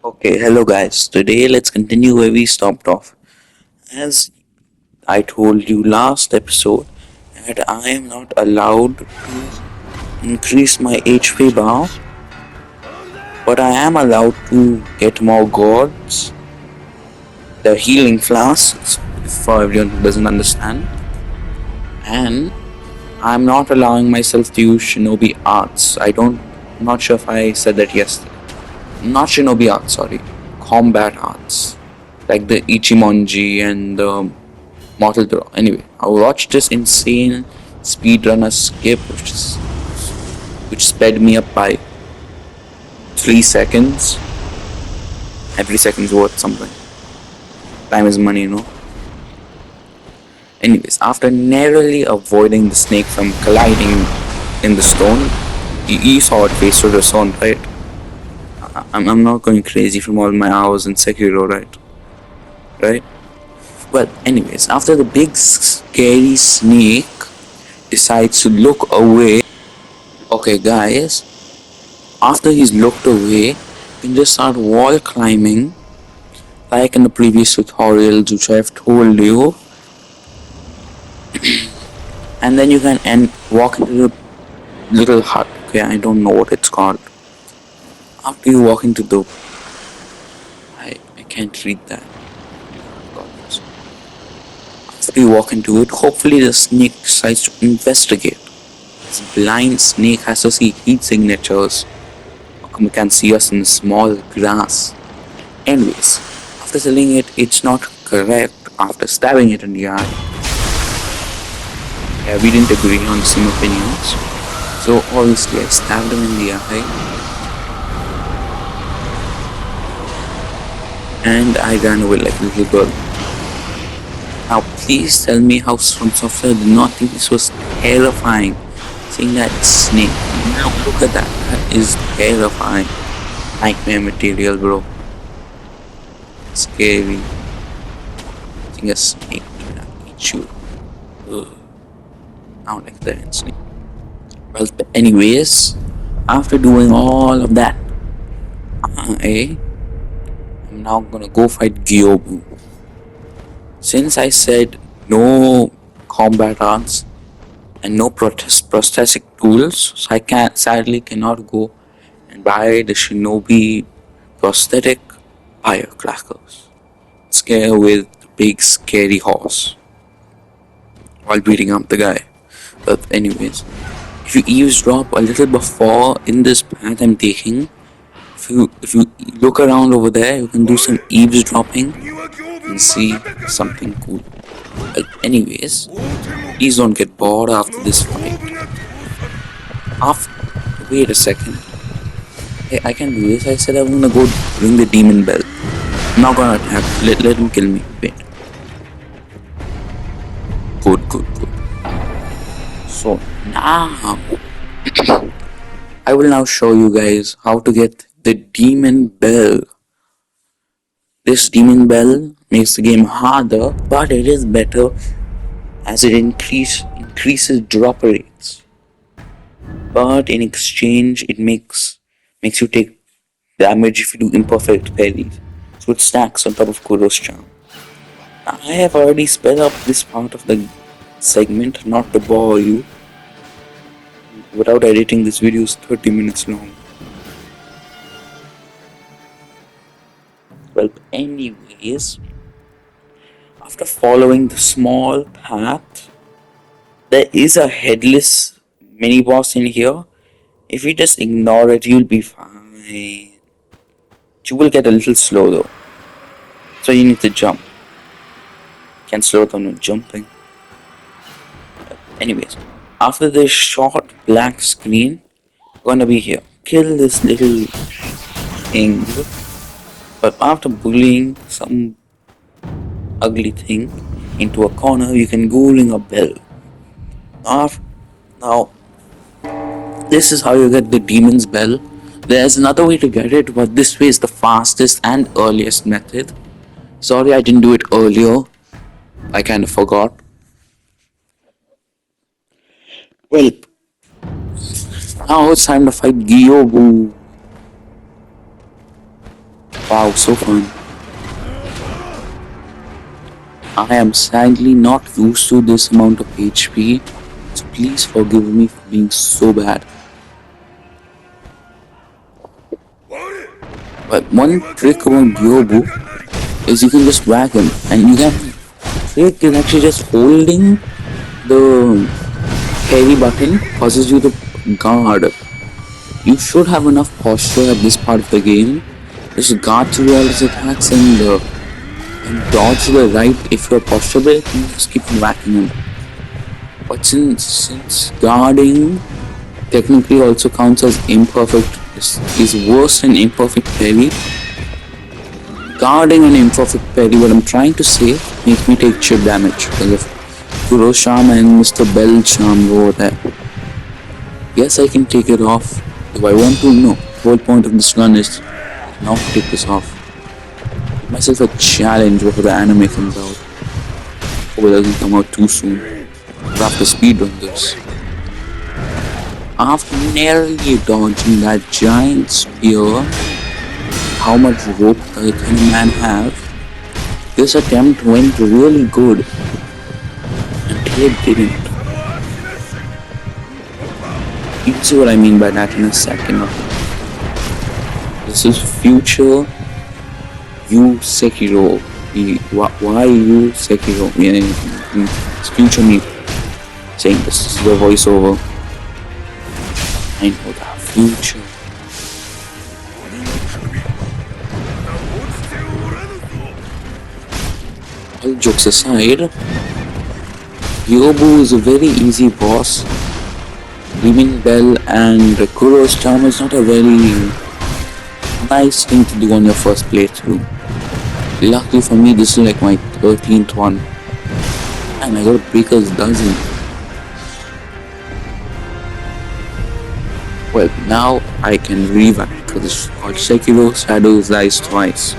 Okay, hello guys. Today let's continue where we stopped off. As I told you last episode, that I am not allowed to increase my HP bar, but I am allowed to get more gods, the healing flasks, for everyone who doesn't understand, and I'm not allowing myself to use shinobi arts. I'm not sure if I said that yesterday. Not shinobi arts, sorry, combat arts, like the Ichimonji and the Mortal Draw. Anyway, I watched this insane speedrunner skip, which sped me up by 3 seconds. Every second's worth something. Time is money. Anyways, after narrowly avoiding the snake from colliding in the stone, you saw it face to the stone, right? I'm not going crazy from all my hours in Sekiro, right? Right? Well, anyways, after the big scary snake decides to look away, okay, guys, after he's looked away, you can just start wall climbing, like in the previous tutorials which I've told you, and then you can walk into the little hut. Okay, I don't know what it's called. After you walk into the, I can't read that. After you walk into it, hopefully the snake decides to investigate. This blind snake has to see heat signatures. We can see us in small grass. Anyways, after telling it it's not correct, after stabbing it in the eye, yeah, we didn't agree on the same opinions. So obviously I stabbed him in the eye and I ran away like a little girl. Now please tell me how From Software did not think this was terrifying. Seeing that snake. Look at that. That is terrifying. Nightmare material, bro. Scary. Seeing a snake eat you. Ugh. Now like that snake. Well, anyways, after doing all of that, I'm now gonna go fight Gyobu. Since I said no combat arts and no prosthetic tools, so I sadly cannot go and buy the Shinobi prosthetic firecrackers. Scare with the big scary horse while beating up the guy. But anyways, if you eavesdrop a little before in this path I'm taking, if you look around over there, you can do some eavesdropping and see something cool. Well, anyways, please don't get bored after this fight. After, wait a second. Hey, I can do this. I said I'm gonna go ring the demon bell. I'm not gonna attack. Let him kill me. Wait. Good. So now I will now show you guys how to get the demon bell. This demon bell makes the game harder, but it is better as it increases drop rates. But in exchange, it makes you take damage if you do imperfect parries. So it stacks on top of Kuro's charm. I have already sped up this part of the segment not to bore you. Without editing, this video is 30 minutes long. Well, anyways, after following the small path, there is a headless mini boss in here. If you just ignore it, you'll be fine. You will get a little slow though, so you need to jump. Can slow down with jumping. Anyways, after this short black screen, gonna be here. Kill this little thing. But after bullying some ugly thing into a corner, you can go ring a bell. Now, this is how you get the demon's bell. There's another way to get it, but this way is the fastest and earliest method. Sorry I didn't do it earlier. I kind of forgot. Well, now it's time to fight Gyobu. Wow, so fun. I am sadly not used to this amount of HP, so please forgive me for being so bad. But one trick about Gyobu is you can just whack him, and you can trick is actually just holding the heavy button causes you to guard. You should have enough posture at this part of the game. Just guard through all his attacks and dodge to the right if you're posture break and just keep whacking him. But since guarding technically also counts as imperfect, is worse than imperfect parry. Guarding an imperfect parry, what I'm trying to say, makes me take chip damage because of Kuro Charm and Mr. Bell Charm over there. Yes, I can take it off if I want to. No, the whole point of this run is not to take this off. Give myself a challenge before the anime comes out. Hope it doesn't come out too soon. I'll have to speedrun this. After narrowly dodging that giant spear, how much rope does a man have? This attempt went really good until it didn't. You can see what I mean by that in a second. This is future you Sekiro. Why you Sekiro? It's future me saying this is the voiceover. I know the future. All jokes aside, Yobu is a very easy boss. Leaving Bell and Kuro's charm is not a very nice thing to do on your first playthrough. Luckily for me, this is like my 13th one. And I got Breaker's dozen. Well, now I can revamp because it's called Sekiro Shadows Dies Twice.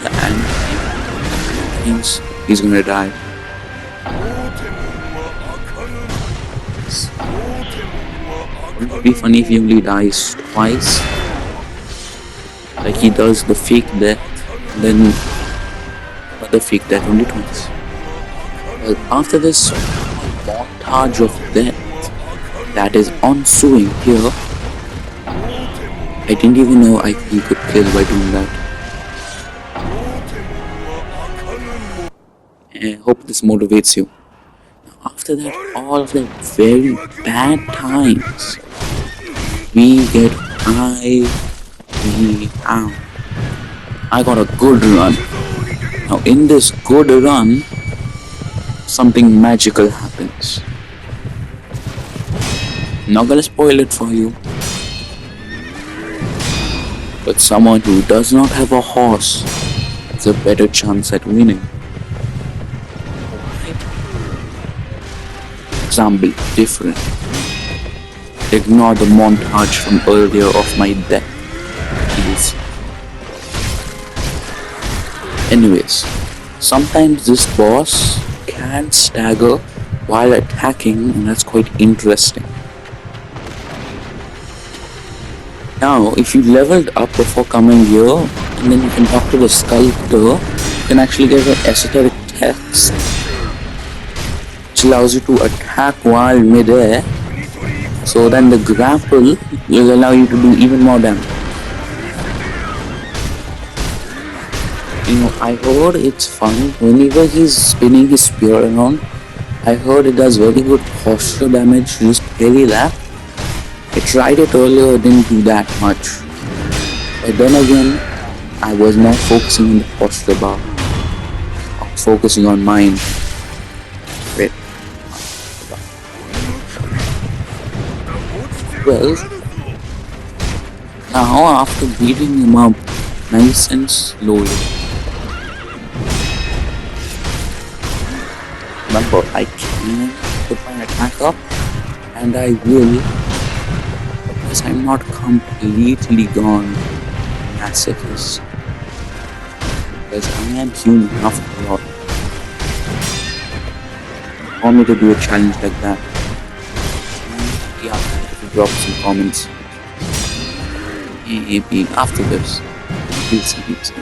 And thinks he's gonna die. It would be funny if he only dies twice. Like he does the fake death, then another fake death only twice. Well, after this montage of death that is ensuing here, I didn't even know you could kill by doing that. I hope this motivates you. After that, all of the very bad times, we get out. I got a good run. Now in this good run, something magical happens. Not gonna spoil it for you. But someone who does not have a horse has a better chance at winning. Example different. Ignore the montage from earlier of my death, please. Anyways, sometimes this boss can stagger while attacking, and that's quite interesting. Now, if you leveled up before coming here, and then you can talk to the sculptor, you can actually get an esoteric text which allows you to attack while mid-air, so then the grapple will allow you to do even more damage. You know, I heard it's fun whenever he's spinning his spear around. I heard it does very good posture damage, just parry that. I tried it earlier, it didn't do that much. But then again, I was not focusing on the posture bar. I was focusing on mine. Wait. Well, now after beating him up nice and slowly, remember I can put my attack up, and I will, because I'm not completely gone masochist, because I am human after all. Want me to do a challenge like that? Yeah, if you drop some comments. Maybe after this. We'll see. We'll see.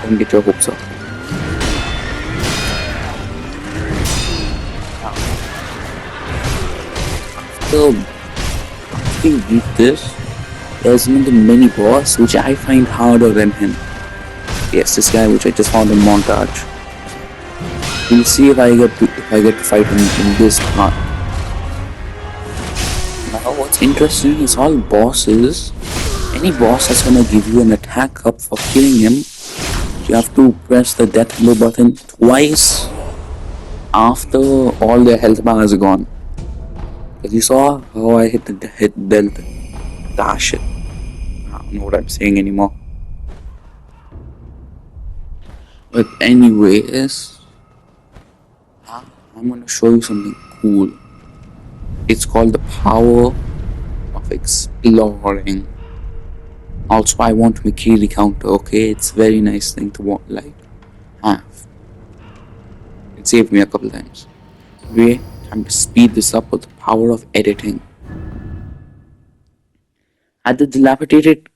Don't get your hopes up. So, after you beat this, there's another mini boss which I find harder than him. Yes, this guy which I just found in montage. We'll see if I get to fight him in this part. Now what's interesting is all bosses, any boss that's gonna give you an attack up for killing him, you have to press the death blow button twice after all their health bars are gone. Cause you saw how I hit the hit dealt dash it. I don't know what I'm saying anymore. But anyways, I'm gonna show you something cool. It's called the power of exploring. Also, I want to make a counter. Okay, it's a very nice thing to want have. It saved me a couple times. Anyway, time to speed this up with the power of editing. At the dilapidated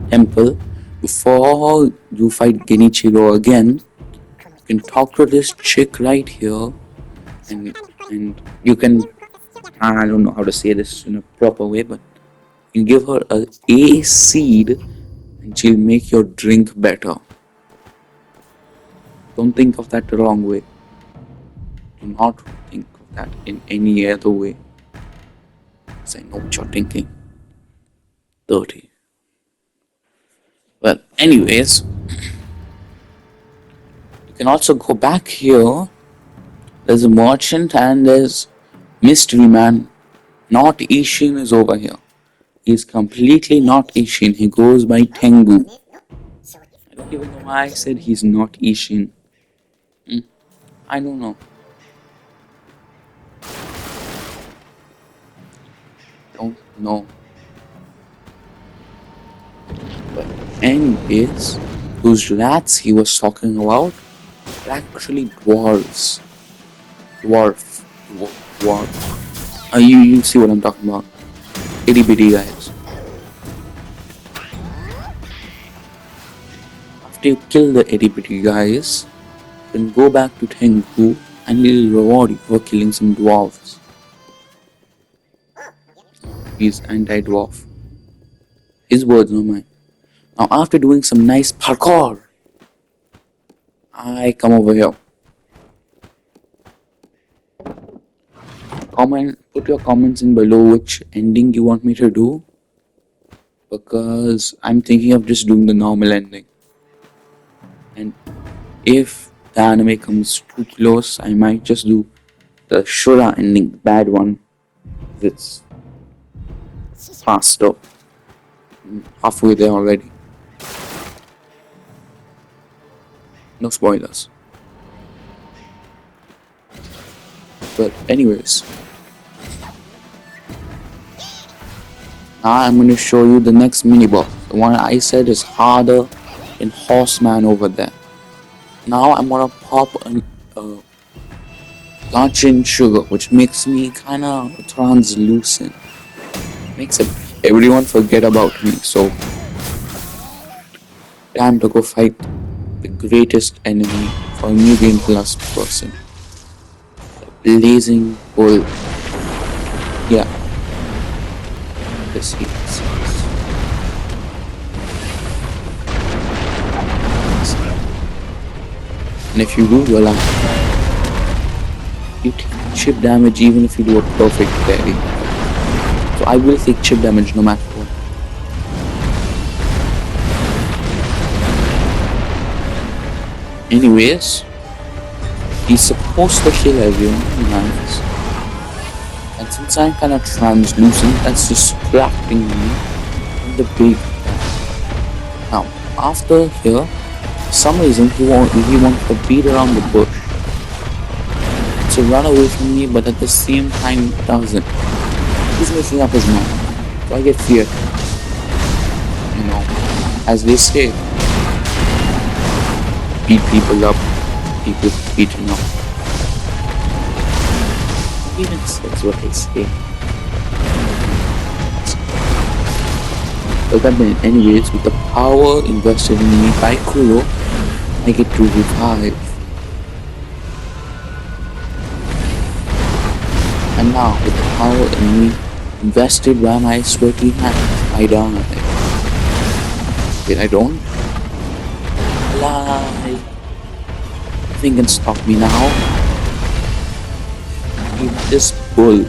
temple, before you fight Genichiro again, you can talk to this chick right here, and you can, I don't know how to say this in a proper way, but you give her a seed and she'll make your drink better. Don't think of that the wrong way. Do not think of that in any other way. Because I know what you're thinking. Dirty. Well, anyways, you can also go back here. There's a merchant and there's Mystery Man. Not Ishin is over here. He's completely not Ishin. He goes by Tengu. I don't even know why I said he's not Ishin. I don't know. Don't know. But anyways, those rats he was talking about are actually dwarves. Dwarf. You see what I'm talking about. Itty bitty guys. After you kill the itty bitty guys, then go back to Tengu and he'll reward you for killing some dwarves. He's anti-dwarf. His words, not mine. Now after doing some nice parkour, I come over here. Put your comments in below which ending you want me to do, because I'm thinking of just doing the normal ending. And if the anime comes too close, I might just do the Shura ending, the bad one. It's faster. I'm halfway there already. No spoilers. But anyways, now I'm going to show you the next mini boss. The one I said is harder than Horseman over there. Now I'm going to pop a Gachin sugar, which makes me kind of translucent. Makes everyone forget about me. So time to go fight the greatest enemy for a New Game Plus person. The Blazing Bull. Yeah. This is. And if you do, you're laughing. You take chip damage even if you do a perfect parry. So I will take chip damage no matter what. Anyways, he's supposed to kill everyone he lands. And since I'm kind of translucent, that's distracting me from the big guy. Now, after here, for some reason he wants to beat around the bush. So run away from me, but at the same time doesn't. He's making up his mind. So I get feared. You know, as they say, beat people up, people beaten up. Even says what they say. But then, anyways, with the power invested in me by Kuro, I get to revive. And now, with the power in me invested by my sweaty hands, I die. Wait, I don't? Alive! Nothing can stop me now. Eat this bull.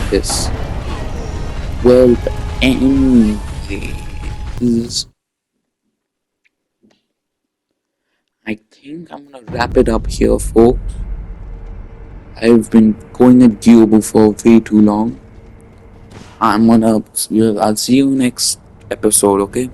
This. Well, anyways, I think I'm gonna wrap it up here, folks. I've been going at Gyobo for way too long. I'll see you next episode, okay?